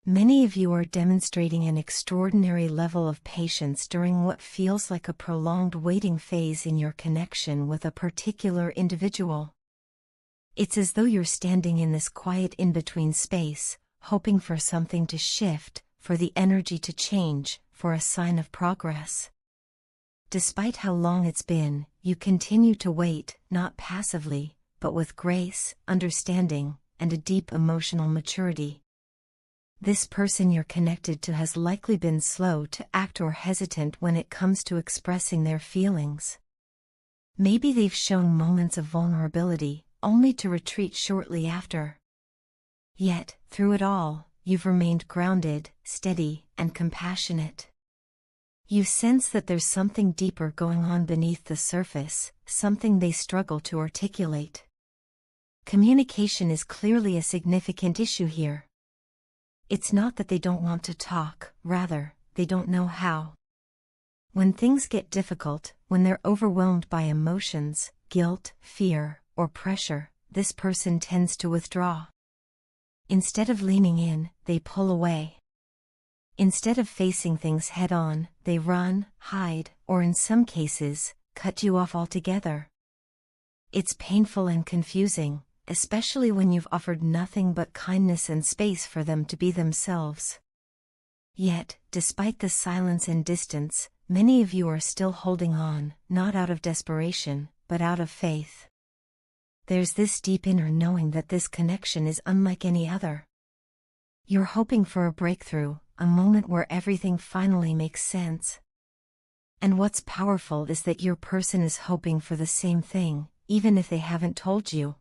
Many of you are demonstrating an extraordinary level of patience during what feels like a prolonged waiting phase in your connection with a particular individual. It's as though you're standing in this quiet in-between space, hoping for something to shift, for the energy to change, for a sign of progress. Despite how long it's been, you continue to wait, not passively, but with grace, understanding, and a deep emotional maturity. This person you're connected to has likely been slow to act or hesitant when it comes to expressing their feelings. Maybe they've shown moments of vulnerability, only to retreat shortly after. Yet, through it all, you've remained grounded, steady, and compassionate. You sense that there's something deeper going on beneath the surface, something they struggle to articulate. Communication is clearly a significant issue here. It's not that they don't want to talk, rather, they don't know how. When things get difficult, when they're overwhelmed by emotions, guilt, fear, or pressure, this person tends to withdraw. Instead of leaning in, they pull away. Instead of facing things head-on, they run, hide, or in some cases, cut you off altogether. It's painful and confusing, especially when you've offered nothing but kindness and space for them to be themselves. Yet, despite the silence and distance, many of you are still holding on, not out of desperation, but out of faith. There's this deep inner knowing that this connection is unlike any other. You're hoping for a breakthrough, a moment where everything finally makes sense. And what's powerful is that your person is hoping for the same thing, even if they haven't told you.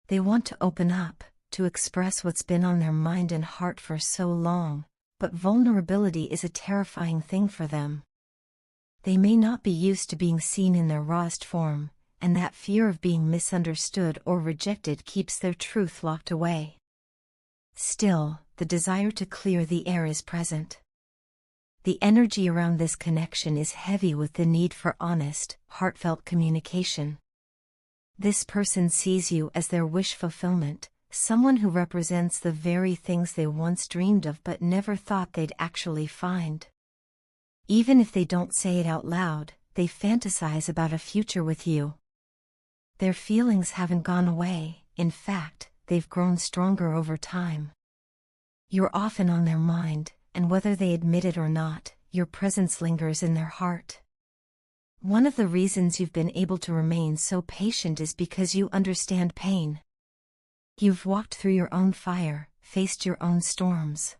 They want to open up, to express what's been on their mind and heart for so long, but vulnerability is a terrifying thing for them. They may not be used to being seen in their rawest form, and that fear of being misunderstood or rejected keeps their truth locked away. Still, the desire to clear the air is present. The energy around this connection is heavy with the need for honest, heartfelt communication. This person sees you as their wish fulfillment, someone who represents the very things they once dreamed of but never thought they'd actually find. Even if they don't say it out loud, they fantasize about a future with you. Their feelings haven't gone away, in fact, they've grown stronger over time. You're often on their mind, and whether they admit it or not, your presence lingers in their heart. One of the reasons you've been able to remain so patient is because you understand pain. You've walked through your own fire, faced your own storms.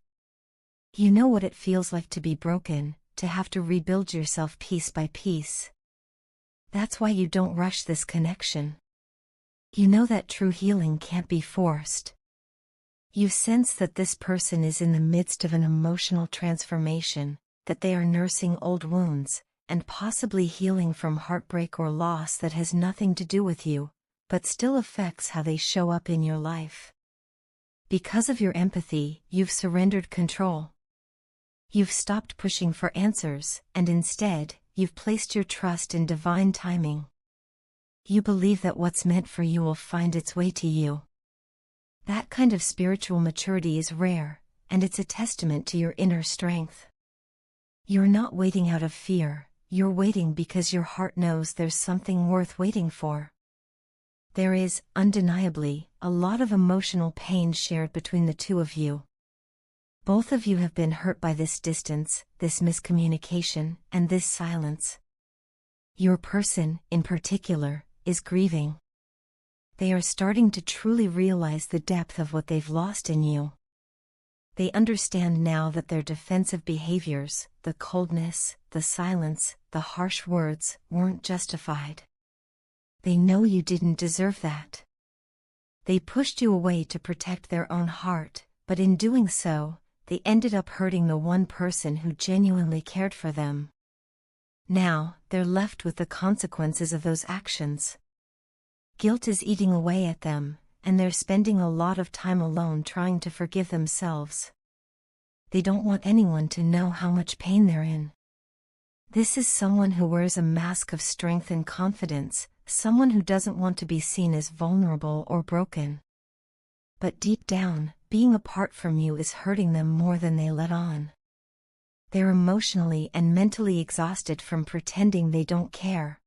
You know what it feels like to be broken, to have to rebuild yourself piece by piece. That's why you don't rush this connection. You know that true healing can't be forced. You sense that this person is in the midst of an emotional transformation, that they are nursing old wounds, and possibly healing from heartbreak or loss that has nothing to do with you, but still affects how they show up in your life. Because of your empathy, you've surrendered control. You've stopped pushing for answers, and instead, you've placed your trust in divine timing. You believe that what's meant for you will find its way to you. That kind of spiritual maturity is rare, and it's a testament to your inner strength. You're not waiting out of fear. You're waiting because your heart knows there's something worth waiting for. There is, undeniably, a lot of emotional pain shared between the two of you. Both of you have been hurt by this distance, this miscommunication, and this silence. Your person, in particular, is grieving. They are starting to truly realize the depth of what they've lost in you. They understand now that their defensive behaviors, the coldness, the silence, the harsh words, weren't justified. They know you didn't deserve that. They pushed you away to protect their own heart, but in doing so, they ended up hurting the one person who genuinely cared for them. Now, they're left with the consequences of those actions. Guilt is eating away at them, and they're spending a lot of time alone trying to forgive themselves. They don't want anyone to know how much pain they're in. This is someone who wears a mask of strength and confidence, someone who doesn't want to be seen as vulnerable or broken. But deep down, being apart from you is hurting them more than they let on. They're emotionally and mentally exhausted from pretending they don't care.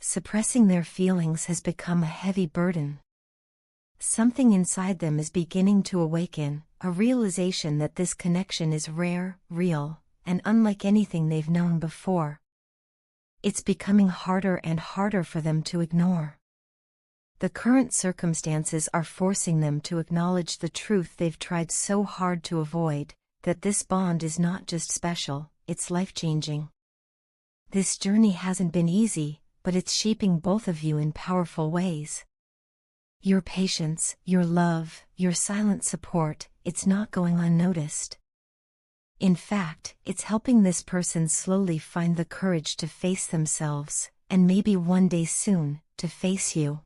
Suppressing their feelings has become a heavy burden. Something inside them is beginning to awaken, a realization that this connection is rare, real, and unlike anything they've known before. It's becoming harder and harder for them to ignore. The current circumstances are forcing them to acknowledge the truth they've tried so hard to avoid, that this bond is not just special, it's life-changing. This journey hasn't been easy, but it's shaping both of you in powerful ways. Your patience, your love, your silent support, it's not going unnoticed. In fact, it's helping this person slowly find the courage to face themselves, and maybe one day soon, to face you.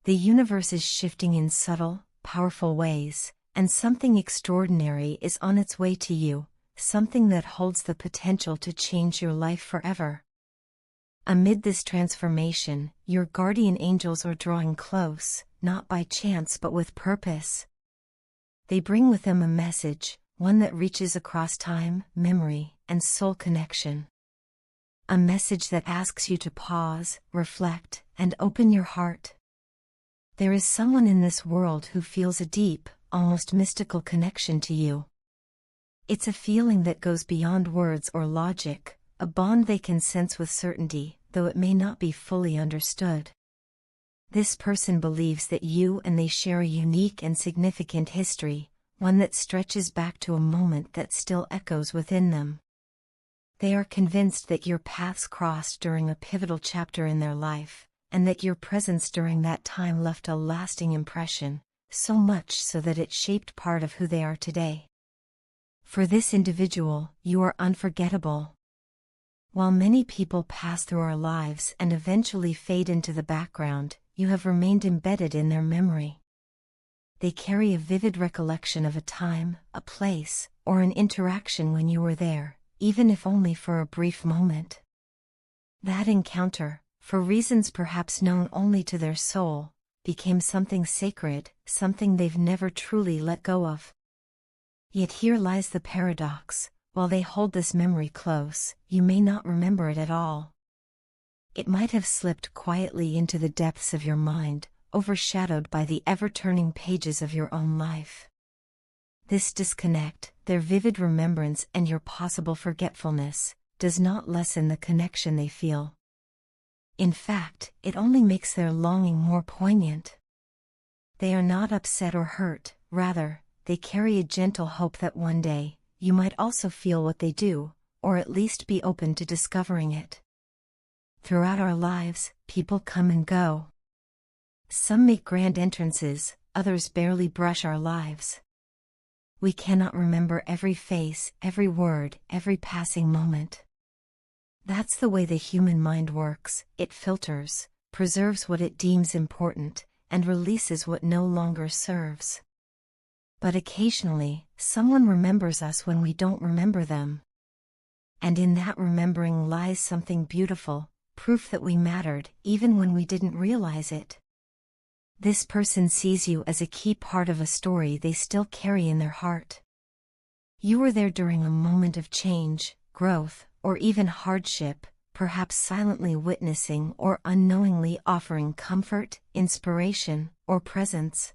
The universe is shifting in subtle, powerful ways, and something extraordinary is on its way to you, something that holds the potential to change your life forever. Amid this transformation, your guardian angels are drawing close, not by chance but with purpose. They bring with them a message, one that reaches across time, memory, and soul connection. A message that asks you to pause, reflect, and open your heart. There is someone in this world who feels a deep, almost mystical connection to you. It's a feeling that goes beyond words or logic, a bond they can sense with certainty, though it may not be fully understood. This person believes that you and they share a unique and significant history, one that stretches back to a moment that still echoes within them. They are convinced that your paths crossed during a pivotal chapter in their life, and that your presence during that time left a lasting impression, so much so that it shaped part of who they are today. For this individual, you are unforgettable. While many people pass through our lives and eventually fade into the background, you have remained embedded in their memory. They carry a vivid recollection of a time, a place, or an interaction when you were there, even if only for a brief moment. That encounter, for reasons perhaps known only to their soul, became something sacred, something they've never truly let go of. Yet here lies the paradox: while they hold this memory close, you may not remember it at all. It might have slipped quietly into the depths of your mind, overshadowed by the ever-turning pages of your own life. This disconnect, their vivid remembrance and your possible forgetfulness, does not lessen the connection they feel. In fact, it only makes their longing more poignant. They are not upset or hurt, rather, they carry a gentle hope that one day, you might also feel what they do, or at least be open to discovering it. Throughout our lives, people come and go. Some make grand entrances, others barely brush our lives. We cannot remember every face, every word, every passing moment. That's the way the human mind works: it filters, preserves what it deems important, and releases what no longer serves. But occasionally, someone remembers us when we don't remember them. And in that remembering lies something beautiful, proof that we mattered, even when we didn't realize it. This person sees you as a key part of a story they still carry in their heart. You were there during a moment of change, growth, or even hardship, perhaps silently witnessing or unknowingly offering comfort, inspiration, or presence.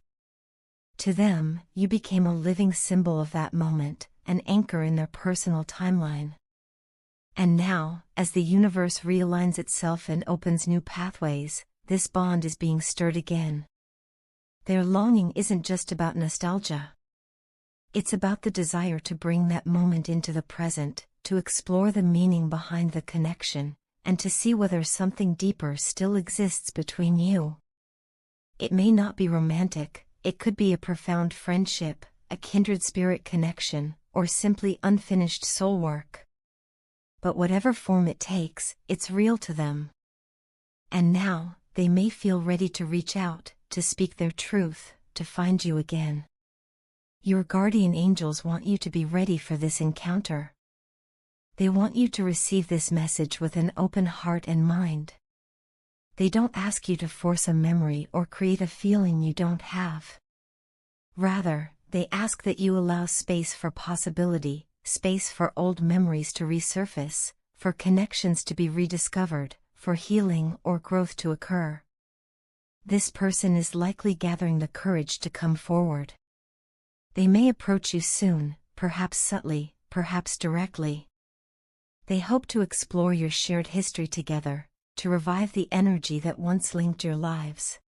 To them, you became a living symbol of that moment, an anchor in their personal timeline. And now, as the universe realigns itself and opens new pathways, this bond is being stirred again. Their longing isn't just about nostalgia. It's about the desire to bring that moment into the present, to explore the meaning behind the connection, and to see whether something deeper still exists between you. It may not be romantic, it could be a profound friendship, a kindred spirit connection, or simply unfinished soul work. But whatever form it takes, it's real to them. And now, they may feel ready to reach out, to speak their truth, to find you again. Your guardian angels want you to be ready for this encounter. They want you to receive this message with an open heart and mind. They don't ask you to force a memory or create a feeling you don't have. Rather, They ask that you allow space for possibility, space for old memories to resurface, for connections to be rediscovered, for healing or growth to occur. This person is likely gathering the courage to come forward. They may approach you soon, perhaps subtly, perhaps directly. They hope to explore your shared history together, to revive the energy that once linked your lives.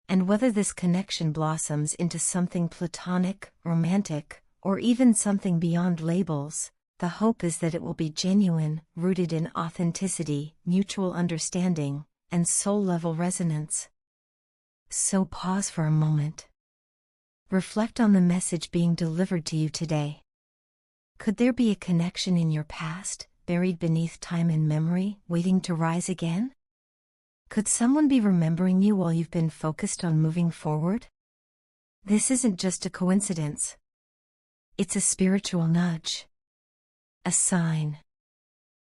And whether this connection blossoms into something platonic, romantic, or even something beyond labels, the hope is that it will be genuine, rooted in authenticity, mutual understanding, and soul-level resonance. So pause for a moment. Reflect on the message being delivered to you today. Could there be a connection in your past, buried beneath time and memory, waiting to rise again? Could someone be remembering you while you've been focused on moving forward? This isn't just a coincidence. It's a spiritual nudge. A sign.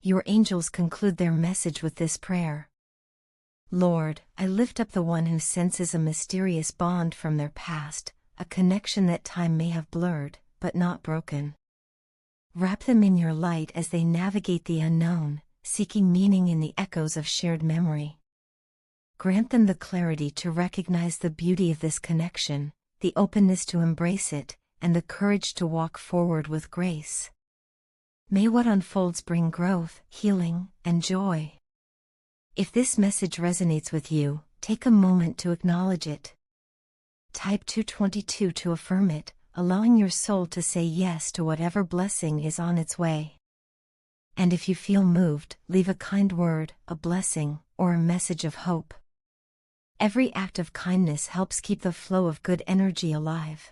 Your angels conclude their message with this prayer. Lord, I lift up the one who senses a mysterious bond from their past, a connection that time may have blurred, but not broken. Wrap them in your light as they navigate the unknown, seeking meaning in the echoes of shared memory. Grant them the clarity to recognize the beauty of this connection, the openness to embrace it, and the courage to walk forward with grace. May what unfolds bring growth, healing, and joy. If this message resonates with you, take a moment to acknowledge it. Type 222 to affirm it, allowing your soul to say yes to whatever blessing is on its way. And if you feel moved, leave a kind word, a blessing, or a message of hope. Every act of kindness helps keep the flow of good energy alive.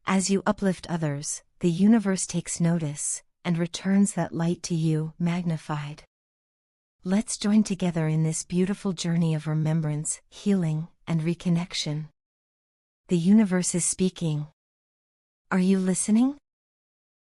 As you uplift others, the universe takes notice, and returns that light to you, magnified. Let's join together in this beautiful journey of remembrance, healing, and reconnection. The universe is speaking. Are you listening?